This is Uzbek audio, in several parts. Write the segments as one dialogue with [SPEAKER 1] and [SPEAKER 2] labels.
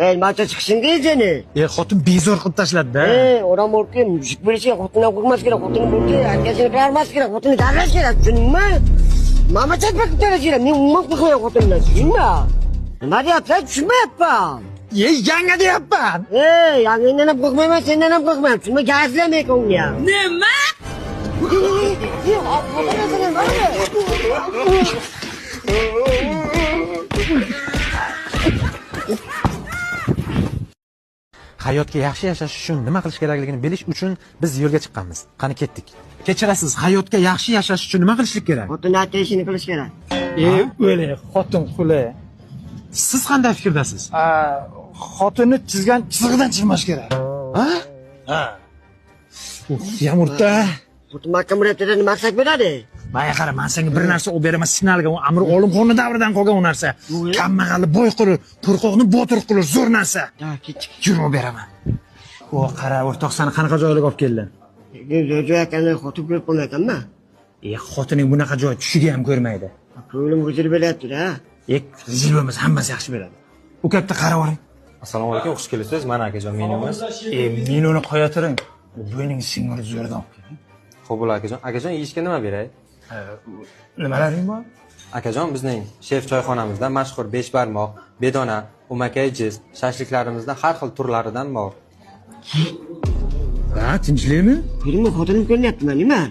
[SPEAKER 1] Maça çıkışın diyeceğini.
[SPEAKER 2] Xotin bezor qilib tashladi-da.
[SPEAKER 1] Odam oldu ki müzik birisi xotindan qo'rqmas kerak, xotini bo'ldi ki erkasini qilmas kerak, xotini darlash kerak, tushundingmi? Mama chakpak kerak, men umuman qo'rqmayman xotindan, tushundingmi? Nima deyapsan, tushunmayapman.
[SPEAKER 2] Yanga deyapman.
[SPEAKER 1] Yangangdan ham qo'rqmayman, sendan ham qo'rqmayman, tushunma, gazlamay ko'ngli ham.
[SPEAKER 3] Nima?
[SPEAKER 2] Hayotga yaxshi yashash uchun nima qilish kerakligini bilish uchun biz yo'lga chiqqanmiz. Qani ketdik. Kechirasiz, hayotga yaxshi yashash uchun nima qilishlik kerak?
[SPEAKER 1] Xotin aytishini qilish kerak.
[SPEAKER 4] O'le, xotin quli.
[SPEAKER 2] Siz qanday fikrdasiz?
[SPEAKER 4] Xotini chizgan chizig'idan chiqmash kerak.
[SPEAKER 2] Ha?
[SPEAKER 4] Yamurda.
[SPEAKER 1] Xotin mahkam murojaatida maqsad beradi.
[SPEAKER 2] Maya qara, men senga bir narsa olib beraman, signalga, u Amir Olimxonni davridan qolgan u narsa. Kambag'alni boy qilib, qo'rqoqni botir qilib, zo'r narsa. Yur olib beraman. O qara, o'rtoq, seni qanaqa joylarga olib keldin?
[SPEAKER 1] Joy ekanini xotin ko'rib qolmayapmanmi?
[SPEAKER 2] Xotining bunaqa joy tushiga ham ko'rmaydi.
[SPEAKER 1] Ko'nglim g'ijir bo'layapti-da.
[SPEAKER 2] G'ijir bo'lmasa hammasi yaxshi bo'ladi. U katta qaravering.
[SPEAKER 5] Assalomu alaykum, xush kelibsiz. Mana akajon menyumiz.
[SPEAKER 2] Menuni qo'ya turing. Bo'yning singari zo'rdan olib keling.
[SPEAKER 5] Xo'p, bo'lar akajon. Akajon yeyishga nima beray?
[SPEAKER 2] Nimalaring bor?
[SPEAKER 5] Akajon, bizning shef choyxonamizda mashhur beshbarmoq, bedona, umakay jiz, shashliklarimizda har xil turlaridan bor.
[SPEAKER 2] Ha, tinchlikmi?
[SPEAKER 1] Filmni xotinim ko'ryapti-man, nima?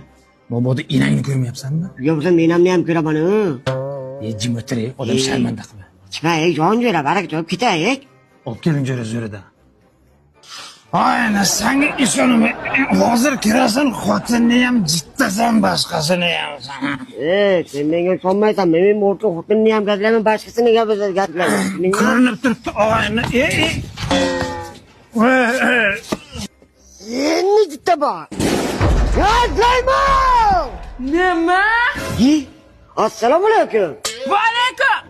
[SPEAKER 2] Mabodo inangni ko'rmayapsanmi?
[SPEAKER 1] Yo'qsa men ham ko'raman.
[SPEAKER 2] Jim o'tiring, odam sharmanda qilma.
[SPEAKER 1] Chiqay, jon jo'ra, baraka olib ketaylik.
[SPEAKER 2] Olib keling zo'rida. Ayna senga ishonaman. Hozir kirasan, xotinni ham jittasan, boshqasini ham.
[SPEAKER 1] Sen menga ishonmaysan, men o'rta xotinni ham gazlayman, boshqasini gazlayman.
[SPEAKER 2] Ko'rinib turibdi, og'ayni.
[SPEAKER 1] Endi jitta bor. Gazlayman!
[SPEAKER 3] Nima?
[SPEAKER 1] Assalomu alaykum.
[SPEAKER 3] Va alaykum.